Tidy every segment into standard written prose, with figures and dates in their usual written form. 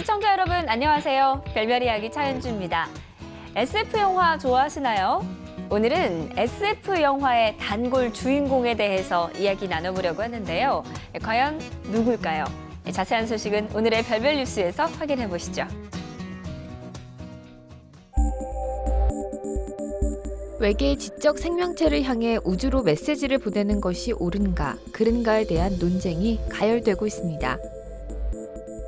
시청자 여러분 안녕하세요. 별별 이야기 차현주입니다. SF 영화 좋아하시나요? 오늘은 SF 영화의 단골 주인공에 대해서 이야기 나눠보려고 하는데요. 과연 누굴까요? 자세한 소식은 오늘의 별별 뉴스에서 확인해 보시죠. 외계의 지적 생명체를 향해 우주로 메시지를 보내는 것이 옳은가, 그른가에 대한 논쟁이 가열되고 있습니다.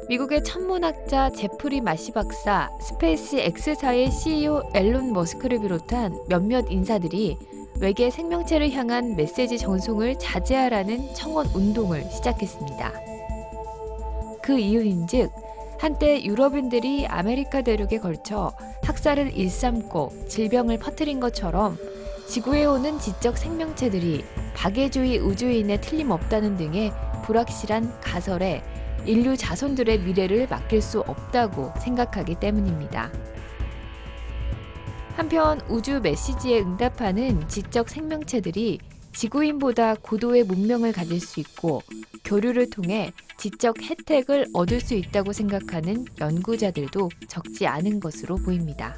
미국의 천문학자 제프리 마시 박사, 스페이스 X사의 CEO 앨런 머스크를 비롯한 몇몇 인사들이 외계 생명체를 향한 메시지 전송을 자제하라는 청원 운동을 시작했습니다. 그 이유인즉 한때 유럽인들이 아메리카 대륙에 걸쳐 학살을 일삼고 질병을 퍼뜨린 것처럼 지구에 오는 지적 생명체들이 박애주의 우주인에 틀림없다는 등의 불확실한 가설에 인류 자손들의 미래를 맡길 수 없다고 생각하기 때문입니다. 한편 우주 메시지에 응답하는 지적 생명체들이 지구인보다 고도의 문명을 가질 수 있고 교류를 통해 지적 혜택을 얻을 수 있다고 생각하는 연구자들도 적지 않은 것으로 보입니다.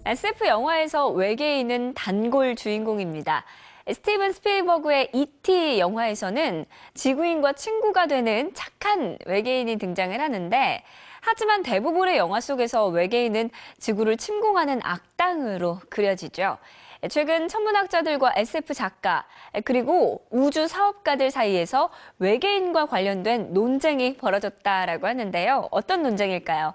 SF 영화에서 외계인은 단골 주인공입니다. 스티븐 스필버그의 E.T. 영화에서는 지구인과 친구가 되는 착한 외계인이 등장을 하는데, 하지만 대부분의 영화 속에서 외계인은 지구를 침공하는 악당으로 그려지죠. 최근 천문학자들과 SF 작가, 그리고 우주 사업가들 사이에서 외계인과 관련된 논쟁이 벌어졌다라고 하는데요. 어떤 논쟁일까요?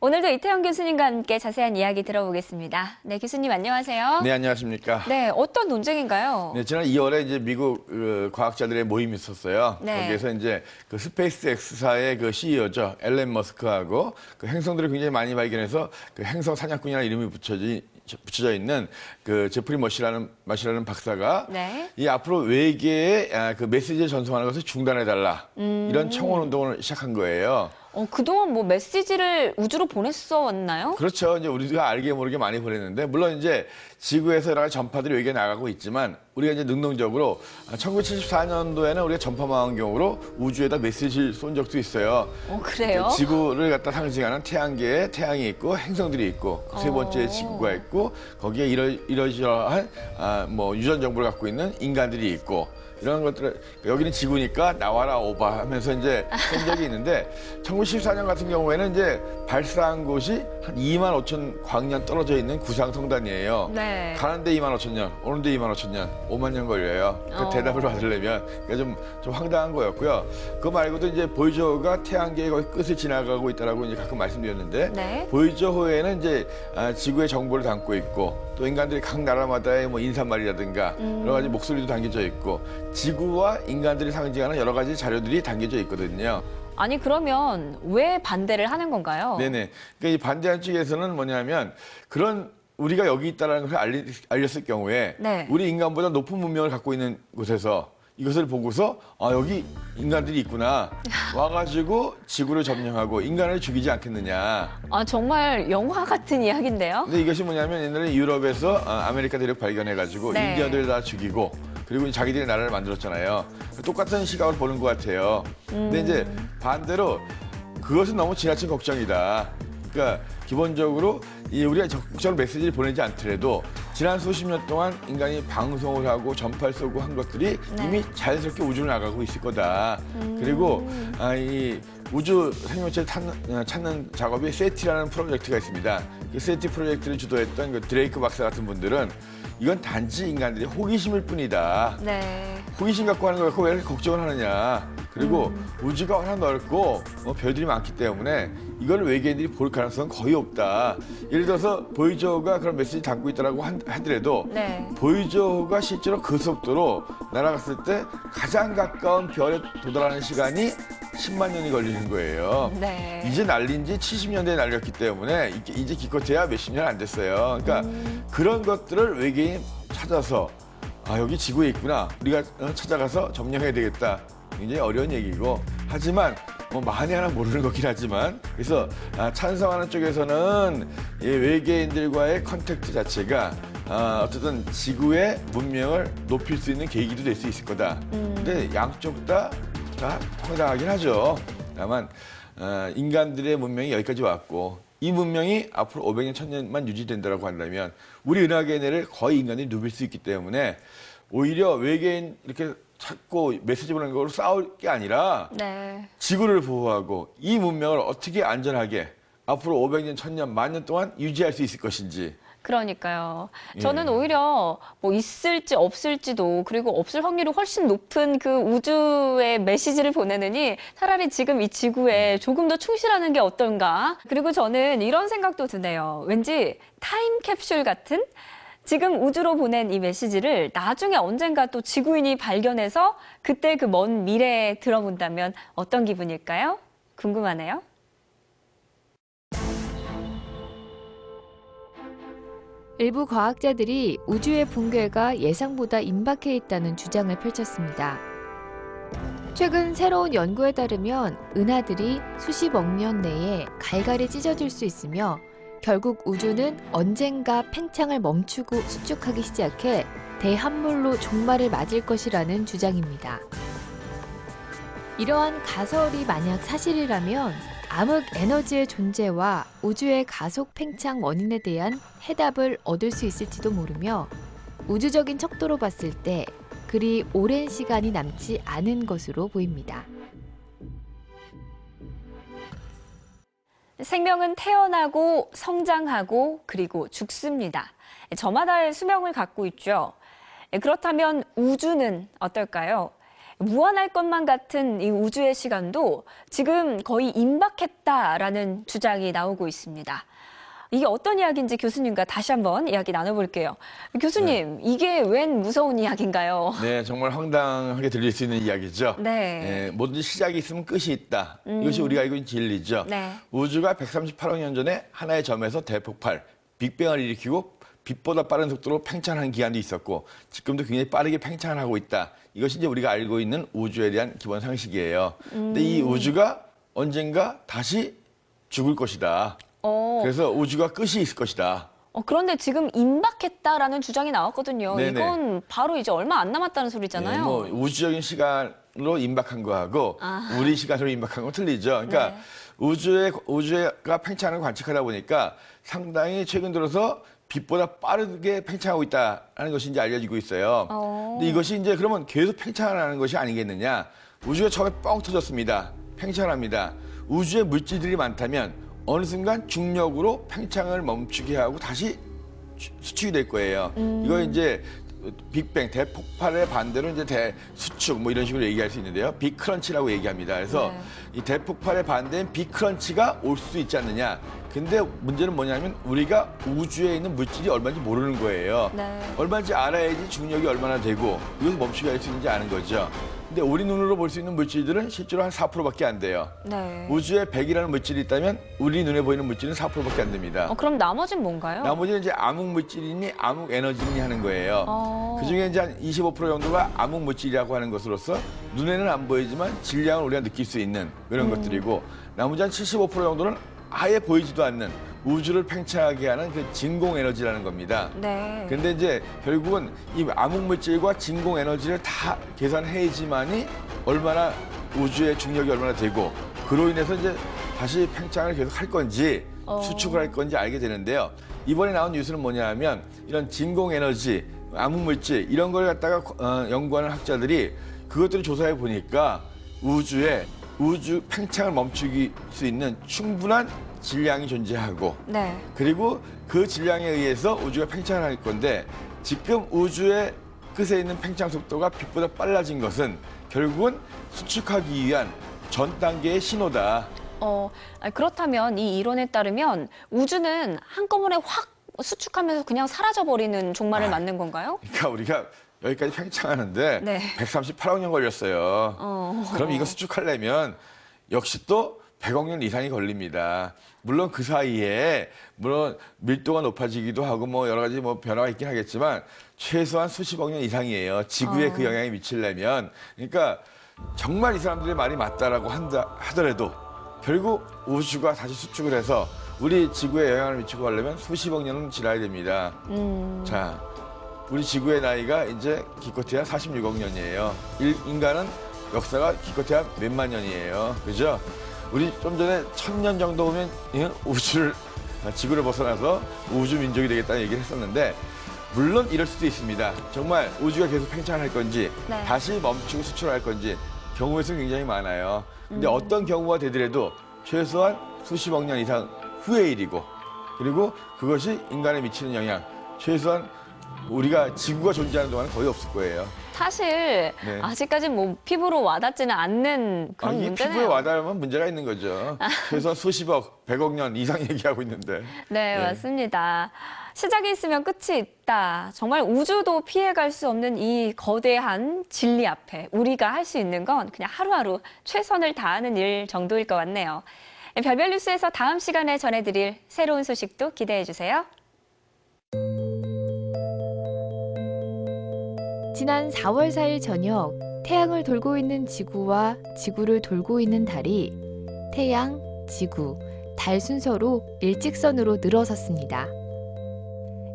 오늘도 이태영 교수님과 함께 자세한 이야기 들어보겠습니다. 네, 교수님 안녕하세요. 네, 안녕하십니까. 네, 어떤 논쟁인가요? 네, 지난 2월에 이제 미국 과학자들의 모임이 있었어요. 네. 거기에서 이제 그 스페이스 X사의 그 CEO죠. 앨런 머스크하고 그 행성들을 굉장히 많이 발견해서 그 행성 사냥꾼이라는 이름이 붙여져 있는 그 제프리 머시라는 박사가 네. 이 앞으로 외계에 그 메시지를 전송하는 것을 중단해달라. 이런 청원 운동을 시작한 거예요. 그동안 뭐 메시지를 우주로 보냈었나요? 그렇죠. 이제 우리가 알게 모르게 많이 보냈는데, 물론 이제 지구에서 여러 가지 전파들이 외계에 나가고 있지만, 우리가 이제 능동적으로 1974년도에는 우리가 전파망원경으로 우주에다 메시지를 쏜 적도 있어요. 그래요? 지구를 갖다 상징하는 태양계에 태양이 있고 행성들이 있고 세 번째 지구가 있고 거기에 이러저러한 뭐 유전 정보를 갖고 있는 인간들이 있고. 이런 것들을 여기는 지구니까 나와라 오바 하면서 이제 한 적이 있는데 1914년 같은 경우에는 이제 발사한 곳이 한 2만 5천 광년 떨어져 있는 구상성단이에요. 네. 가는데 2만 5천 년, 오는데 2만 5천 년, 5만 년 걸려요. 그 대답을 받으려면 그러니까 좀 황당한 거였고요. 그거 말고도 이제 보이저호가 태양계의 거의 끝을 지나가고 있다라고 이제 가끔 말씀드렸는데, 네. 보이저호에는 이제 지구의 정보를 담고 있고 또 인간들이 각 나라마다의 뭐 인사말이라든가 여러 가지 목소리도 담겨져 있고 지구와 인간들이 상징하는 여러 가지 자료들이 담겨져 있거든요. 아니 그러면 왜 반대를 하는 건가요? 네네. 그러니까 이 반대하는 측에서는 뭐냐면 그런 우리가 여기 있다는 것을 알렸을 경우에 네. 우리 인간보다 높은 문명을 갖고 있는 곳에서 이것을 보고서 여기 인간들이 있구나 와가지고 지구를 점령하고 인간을 죽이지 않겠느냐. 정말 영화 같은 이야기인데요. 근데 이것이 뭐냐면 옛날에 유럽에서 아메리카 대륙 발견해가지고 네. 인디언들 다 죽이고 그리고 자기들의 나라를 만들었잖아요. 똑같은 시각을 보는 것 같아요. 근데 이제 반대로 그것은 너무 지나친 걱정이다. 그러니까 기본적으로 우리가 적극적으로 메시지를 보내지 않더라도 지난 수십 년 동안 인간이 방송을 하고 전파를 쏘고 한 것들이 네. 이미 자연스럽게 우주로 나가고 있을 거다. 그리고 이 우주 생명체를 찾는 작업이 세티라는 프로젝트가 있습니다. 그 세티 프로젝트를 주도했던 그 드레이크 박사 같은 분들은 이건 단지 인간들이 호기심일 뿐이다. 네. 호기심 갖고 하는 거 갖고 왜 이렇게 걱정을 하느냐. 그리고 우주가 워낙 넓고 별들이 많기 때문에 이걸 외계인들이 볼 가능성은 거의 없다. 예를 들어서 보이저호가 그런 메시지 담고 있다고 하더라도 네. 보이저호가 실제로 그 속도로 날아갔을 때 가장 가까운 별에 도달하는 시간이 10만 년이 걸리는 거예요. 네. 이제 날린 지 70년대에 날렸기 때문에 이제 기껏해야 몇십 년 안 됐어요. 그러니까 그런 것들을 외계인이 찾아서 여기 지구에 있구나. 우리가 찾아가서 점령해야 되겠다. 굉장히 어려운 얘기고 하지만 만에 하나 모르는 거긴 하지만 그래서 찬성하는 쪽에서는 이 외계인들과의 컨택트 자체가 어쨌든 지구의 문명을 높일 수 있는 계기도 될 수 있을 거다. 근데 양쪽 다 황당하긴 하죠. 다만 인간들의 문명이 여기까지 왔고 이 문명이 앞으로 500년, 1000년만 유지된다고 한다면 우리 은하계내를 거의 인간이 누빌 수 있기 때문에 오히려 외계인 이렇게 찾고 메시지 보내는 걸로 싸울 게 아니라 네. 지구를 보호하고 이 문명을 어떻게 안전하게 앞으로 500년, 1000년, 10,000년 동안 유지할 수 있을 것인지. 그러니까요. 예. 저는 오히려 뭐 있을지 없을지도 그리고 없을 확률이 훨씬 높은 그 우주에 메시지를 보내느니 차라리 지금 이 지구에 조금 더 충실하는 게 어떤가. 그리고 저는 이런 생각도 드네요. 왠지 타임캡슐 같은 지금 우주로 보낸 이 메시지를 나중에 언젠가 또 지구인이 발견해서 그때 그 먼 미래에 들어본다면 어떤 기분일까요? 궁금하네요. 일부 과학자들이 우주의 붕괴가 예상보다 임박해 있다는 주장을 펼쳤습니다. 최근 새로운 연구에 따르면 은하들이 수십억 년 내에 갈갈이 찢어질 수 있으며 결국 우주는 언젠가 팽창을 멈추고 수축하기 시작해 대함몰로 종말을 맞을 것이라는 주장입니다. 이러한 가설이 만약 사실이라면 암흑 에너지의 존재와 우주의 가속 팽창 원인에 대한 해답을 얻을 수 있을지도 모르며 우주적인 척도로 봤을 때 그리 오랜 시간이 남지 않은 것으로 보입니다. 생명은 태어나고 성장하고 그리고 죽습니다. 저마다의 수명을 갖고 있죠. 그렇다면 우주는 어떨까요? 무한할 것만 같은 이 우주의 시간도 지금 거의 임박했다라는 주장이 나오고 있습니다. 이게 어떤 이야기인지 교수님과 다시 한번 이야기 나눠볼게요. 교수님, 이게 웬 무서운 이야기인가요? 네, 정말 황당하게 들릴 수 있는 이야기죠. 네. 뭐든지 시작이 있으면 끝이 있다. 이것이 우리가 알고 있는 진리죠. 네. 우주가 138억 년 전에 하나의 점에서 대폭발, 빅뱅을 일으키고 빛보다 빠른 속도로 팽창하는 기간도 있었고 지금도 굉장히 빠르게 팽창을 하고 있다. 이것이 이제 우리가 알고 있는 우주에 대한 기본 상식이에요. 근데 이 우주가 언젠가 다시 죽을 것이다. 그래서 우주가 끝이 있을 것이다. 그런데 지금 임박했다라는 주장이 나왔거든요. 네네. 이건 바로 이제 얼마 안 남았다는 소리잖아요. 네, 뭐 우주적인 시간으로 임박한 거하고 우리 시간으로 임박한 건 틀리죠. 그러니까 네. 우주가 팽창하는 걸 관측하다 보니까 상당히 최근 들어서 빛보다 빠르게 팽창하고 있다는 것이 이제 알려지고 있어요. 근데 이것이 이제 그러면 계속 팽창하는 것이 아니겠느냐? 우주가 처음에 뻥 터졌습니다. 팽창합니다. 우주에 물질들이 많다면 어느 순간 중력으로 팽창을 멈추게 하고 다시 수축이 될 거예요. 이거 이제 빅뱅 대폭발의 반대로 이제 대수축 뭐 이런 식으로 얘기할 수 있는데요. 빅크런치라고 얘기합니다. 그래서 이 대폭발의 반대인 빅크런치가 올 수 있지 않느냐. 근데 문제는 뭐냐면 우리가 우주에 있는 물질이 얼마인지 모르는 거예요. 네. 얼마인지 알아야지 중력이 얼마나 되고 이것을 멈추게 할 수 있는지 아는 거죠. 근데 우리 눈으로 볼 수 있는 물질들은 실제로 한 4%밖에 안 돼요. 네. 우주에 100이라는 물질이 있다면 우리 눈에 보이는 물질은 4%밖에 안 됩니다. 그럼 나머지는 뭔가요? 나머지는 이제 암흑 물질이니 암흑 에너지니 하는 거예요. 그중에 이제 한 25% 정도가 암흑 물질이라고 하는 것으로서 눈에는 안 보이지만 질량을 우리가 느낄 수 있는 그런 것들이고 나머지 한 75% 정도는 아예 보이지도 않는 우주를 팽창하게 하는 그 진공 에너지라는 겁니다. 네. 근데 이제 결국은 이 암흑 물질과 진공 에너지를 다 계산해야지만이 얼마나 우주의 중력이 얼마나 되고 그로 인해서 이제 다시 팽창을 계속 할 건지 수축을 할 건지 알게 되는데요. 이번에 나온 뉴스는 뭐냐 하면 이런 진공 에너지, 암흑 물질 이런 걸 갖다가 연구하는 학자들이 그것들을 조사해 보니까 우주 팽창을 멈추기 수 있는 충분한 질량이 존재하고 네. 그리고 그 질량에 의해서 우주가 팽창을 할 건데 지금 우주의 끝에 있는 팽창 속도가 빛보다 빨라진 것은 결국은 수축하기 위한 전 단계의 신호다. 그렇다면 이 이론에 따르면 우주는 한꺼번에 확 수축하면서 그냥 사라져버리는 종말을 맞는 건가요? 그러니까 우리가 여기까지 팽창하는데 네. 138억 년 걸렸어요. 그럼 이거 수축하려면 역시 또 100억 년 이상이 걸립니다. 물론 그 사이에 물론 밀도가 높아지기도 하고 뭐 여러 가지 뭐 변화가 있긴 하겠지만 최소한 수십억 년 이상이에요. 지구에 그 영향이 미치려면. 그러니까 정말 이 사람들의 말이 맞다라고 하더라도 결국 우주가 다시 수축을 해서 우리 지구에 영향을 미치고 가려면 수십억 년은 지나야 됩니다. 자, 우리 지구의 나이가 이제 기껏해야 46억 년이에요. 인간은 역사가 기껏해야 몇만 년이에요. 그죠? 우리 좀 전에 1000년 정도 오면 지구를 벗어나서 우주 민족이 되겠다는 얘기를 했었는데 물론 이럴 수도 있습니다. 정말 우주가 계속 팽창할 건지 네. 다시 멈추고 수출할 건지 경우의 수는 굉장히 많아요. 근데 어떤 경우가 되더라도 최소한 수십억 년 이상 후의 일이고 그리고 그것이 인간에 미치는 영향 최소한 우리가 지구가 존재하는 동안은 거의 없을 거예요. 사실 네. 아직까지 뭐 피부로 와닿지는 않는 그런 이게 문제네요. 피부에 와닿으면 문제가 있는 거죠. 최소한 수십억, 100억 년 이상 얘기하고 있는데. 네, 네. 맞습니다. 시작이 있으면 끝이 있다. 정말 우주도 피해갈 수 없는 이 거대한 진리 앞에 우리가 할 수 있는 건 그냥 하루하루 최선을 다하는 일 정도일 것 같네요. 별별 뉴스에서 다음 시간에 전해드릴 새로운 소식도 기대해 주세요. 지난 4월 4일 저녁 태양을 돌고 있는 지구와 지구를 돌고 있는 달이 태양, 지구, 달 순서로 일직선으로 늘어섰습니다.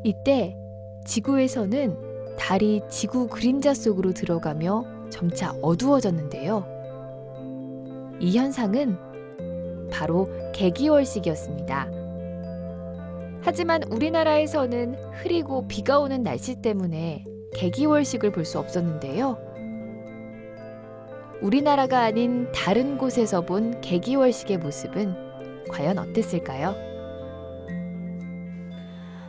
이때 지구에서는 달이 지구 그림자 속으로 들어가며 점차 어두워졌는데요. 이 현상은 바로 개기월식이었습니다. 하지만 우리나라에서는 흐리고 비가 오는 날씨 때문에 개기월식을 볼 수 없었는데요. 우리나라가 아닌 다른 곳에서 본 개기월식의 모습은 과연 어땠을까요?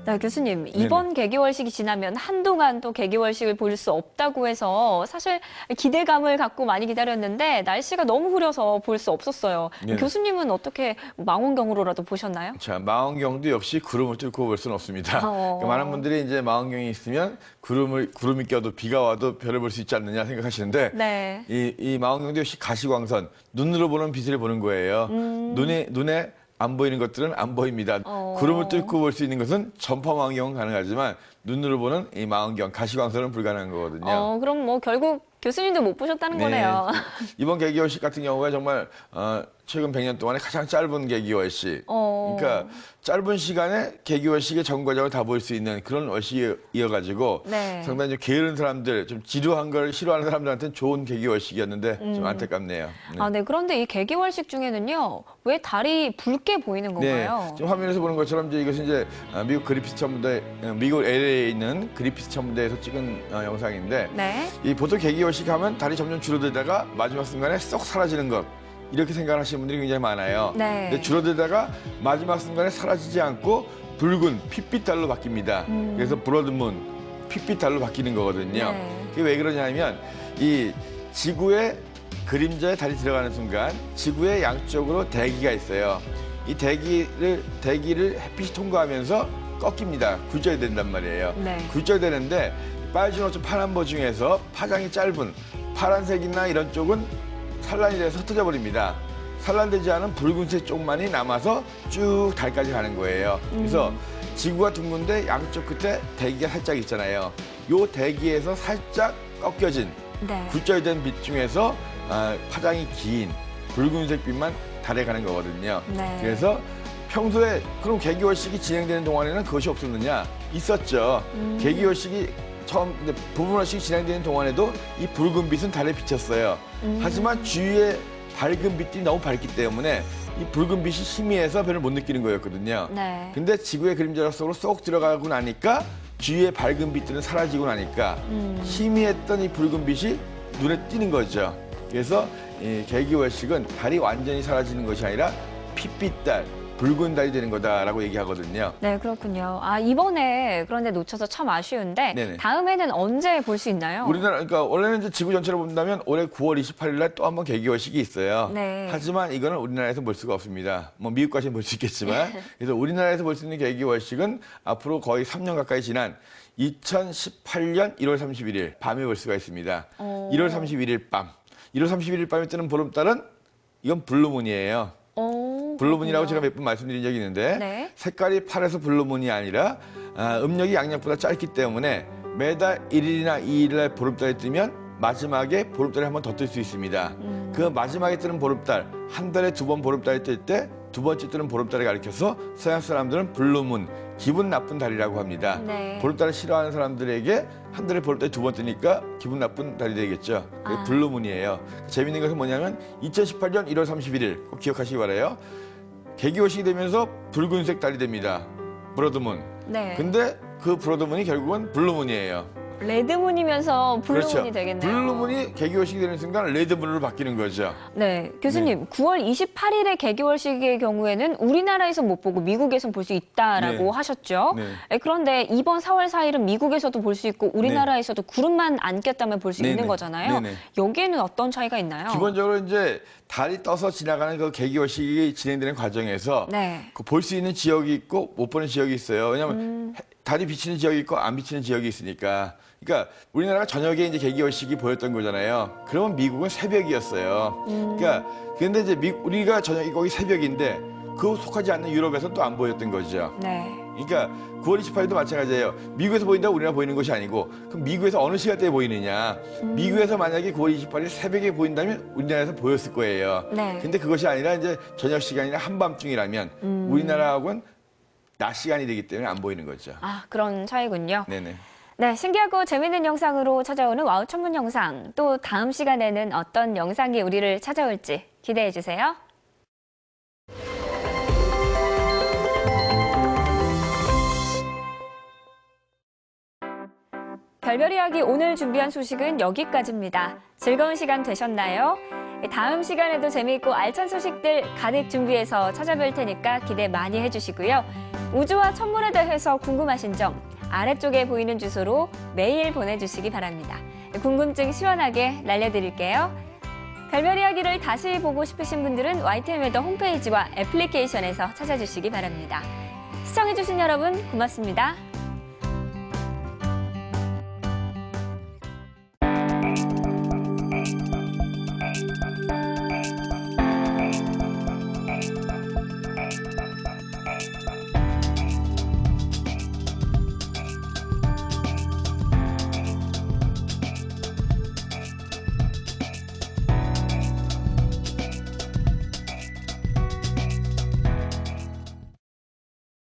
네, 교수님, 이번 개기월식이 지나면 한동안 또 개기월식을 볼 수 없다고 해서 사실 기대감을 갖고 많이 기다렸는데 날씨가 너무 흐려서 볼 수 없었어요. 네네. 교수님은 어떻게 망원경으로라도 보셨나요? 자, 망원경도 역시 구름을 뚫고 볼 수는 없습니다. 그러니까 많은 분들이 이제 망원경이 있으면 구름이 껴도 비가 와도 별을 볼 수 있지 않느냐 생각하시는데 네. 이 망원경도 역시 가시광선, 눈으로 보는 빛을 보는 거예요. 눈에 안 보이는 것들은 안 보입니다. 구름을 뚫고 볼 수 있는 것은 전파 망원경은 가능하지만 눈으로 보는 이 망원경, 가시광선은 불가능한 거거든요. 그럼 뭐 결국 교수님도 못 보셨다는 거네요. 이번 개기월식 같은 경우가 정말 최근 100년 동안에 가장 짧은 개기월식. 그러니까 짧은 시간에 개기월식의 전 과정을 다 볼 수 있는 그런 월식이어가지고 네. 상당히 좀 게으른 사람들, 좀 지루한 걸 싫어하는 사람들한테는 좋은 개기월식이었는데 좀 안타깝네요. 네. 네. 그런데 이 개기월식 중에는요, 왜 달이 붉게 보이는 건가요? 지금 화면에서 보는 것처럼 이것은 이제 미국 그리피스 천문대, 미국 LA에 있는 그리피스 천문대에서 찍은 영상인데 네. 이 보통 개기월식 하면 달이 점점 줄어들다가 마지막 순간에 쏙 사라지는 것. 이렇게 생각하시는 분들이 굉장히 많아요. 네. 근데 줄어들다가 마지막 순간에 사라지지 않고 붉은 핏빛 달로 바뀝니다. 그래서 브러드문, 핏빛 달로 바뀌는 거거든요. 네. 그게 왜 그러냐면 이 지구의 그림자에 달이 들어가는 순간 지구의 양쪽으로 대기가 있어요. 이 대기를 햇빛이 통과하면서 꺾입니다. 굴절이 된단 말이에요. 네. 굴절되는데 빨주노초 파남보 중에서 파장이 짧은 파란색이나 이런 쪽은 산란이 돼서 흩어져 버립니다. 산란되지 않은 붉은색 쪽만이 남아서 쭉 달까지 가는 거예요. 그래서 지구가 둥근데 양쪽 끝에 대기가 살짝 있잖아요. 요 대기에서 살짝 꺾여진 네. 굴절된 빛 중에서 파장이 긴 붉은색 빛만 달에 가는 거거든요. 네. 그래서 평소에 그럼 개기월식이 진행되는 동안에는 그것이 없었느냐? 있었죠. 개기월식이 근데 부분월식이 진행되는 동안에도 이 붉은 빛은 달에 비쳤어요. 하지만 주위에 밝은 빛이 너무 밝기 때문에 이 붉은 빛이 희미해서 별을 못 느끼는 거였거든요. 네. 근데 지구의 그림자 속으로 쏙 들어가고 나니까 주위의 밝은 빛들은 사라지고 나니까 희미했던 이 붉은 빛이 눈에 띄는 거죠. 그래서 이 개기월식은 달이 완전히 사라지는 것이 아니라 핏빛 달, 붉은 달이 되는 거다라고 얘기하거든요. 네, 그렇군요. 이번에 그런데 놓쳐서 참 아쉬운데 네네. 다음에는 언제 볼 수 있나요? 그러니까 원래는 이제 지구 전체로 본다면 올해 9월 28일 날 또 한 번 개기월식이 있어요. 네. 하지만 이거는 우리나라에서 볼 수가 없습니다. 뭐 미국까지는 볼 수 있겠지만 그래서 우리나라에서 볼 수 있는 개기월식은 앞으로 거의 3년 가까이 지난 2018년 1월 31일 밤에 볼 수가 있습니다. 1월 31일 밤. 1월 31일 밤에 뜨는 보름달은 이건 블루문이에요. 블루문이라고 제가 몇 번 말씀드린 적이 있는데 네. 색깔이 파래서 블루문이 아니라 음력이 양력보다 짧기 때문에 매달 1일이나 2일날 보름달이 뜨면 마지막에 보름달이 한 번 더 뜰 수 있습니다. 그 마지막에 뜨는 보름달, 한 달에 2번 보름달이 뜰 때 두 번째 달은 보름달을 가리켜서 서양 사람들은 블루문, 기분 나쁜 달이라고 합니다. 네. 보름달을 싫어하는 사람들에게 한 달에 보름달이 두 번 뜨니까 기분 나쁜 달이 되겠죠. 그게 아. 블루문이에요. 재밌는 것은 뭐냐면 2018년 1월 31일 꼭 기억하시기 바라요. 개기호식이 되면서 붉은색 달이 됩니다. 브러드문. 네. 근데 그 브러드문이 결국은 블루문이에요. 레드문이면서 블루문이 그렇죠. 되겠네요. 블루문이 개기호식이 되는 순간 레드문으로 바뀌는 거죠. 네, 교수님, 9월 28일의 개교월식의 경우에는 우리나라에서 못 보고 미국에서 볼 수 있다라고 네. 하셨죠. 네. 네, 그런데 이번 4월 4일은 미국에서도 볼 수 있고 우리나라에서도 구름만 안 꼈다면 볼 수 네, 있는 네. 거잖아요. 네, 네. 여기에는 어떤 차이가 있나요? 기본적으로 이제 달이 떠서 지나가는 그 개기호식이 진행되는 과정에서 네. 볼 수 있는 지역이 있고 못 보는 지역이 있어요. 왜냐하면 달이 비치는 지역이 있고 안 비치는 지역이 있으니까. 그러니까 우리나라가 저녁에 이제 개기호식이 보였던 거잖아요. 그러면 미국은 새벽이었어요. 그러니까 근데 이제 우리가 저녁이 거기 새벽인데 그 속하지 않는 유럽에서 또 안 보였던 거죠. 네. 그러니까 9월 28일도 마찬가지예요. 미국에서 보인다고 우리나라 보이는 것이 아니고 그럼 미국에서 어느 시간대에 보이느냐. 미국에서 만약에 9월 28일 새벽에 보인다면 우리나라에서 보였을 거예요. 네. 근데 그것이 아니라 이제 저녁 시간이나 한밤중이라면 우리나라하고는 낮 시간이 되기 때문에 안 보이는 거죠. 아, 그런 차이군요. 네네. 네, 신기하고 재밌는 영상으로 찾아오는 와우 천문 영상. 또 다음 시간에는 어떤 영상이 우리를 찾아올지 기대해 주세요. 별별 이야기 오늘 준비한 소식은 여기까지입니다. 즐거운 시간 되셨나요? 다음 시간에도 재미있고 알찬 소식들 가득 준비해서 찾아뵐 테니까 기대 많이 해주시고요. 우주와 천문에 대해서 궁금하신 점 아래쪽에 보이는 주소로 메일 보내주시기 바랍니다. 궁금증 시원하게 날려드릴게요. 별별 이야기를 다시 보고 싶으신 분들은 YTN 웨더 홈페이지와 애플리케이션에서 찾아주시기 바랍니다. 시청해주신 여러분 고맙습니다.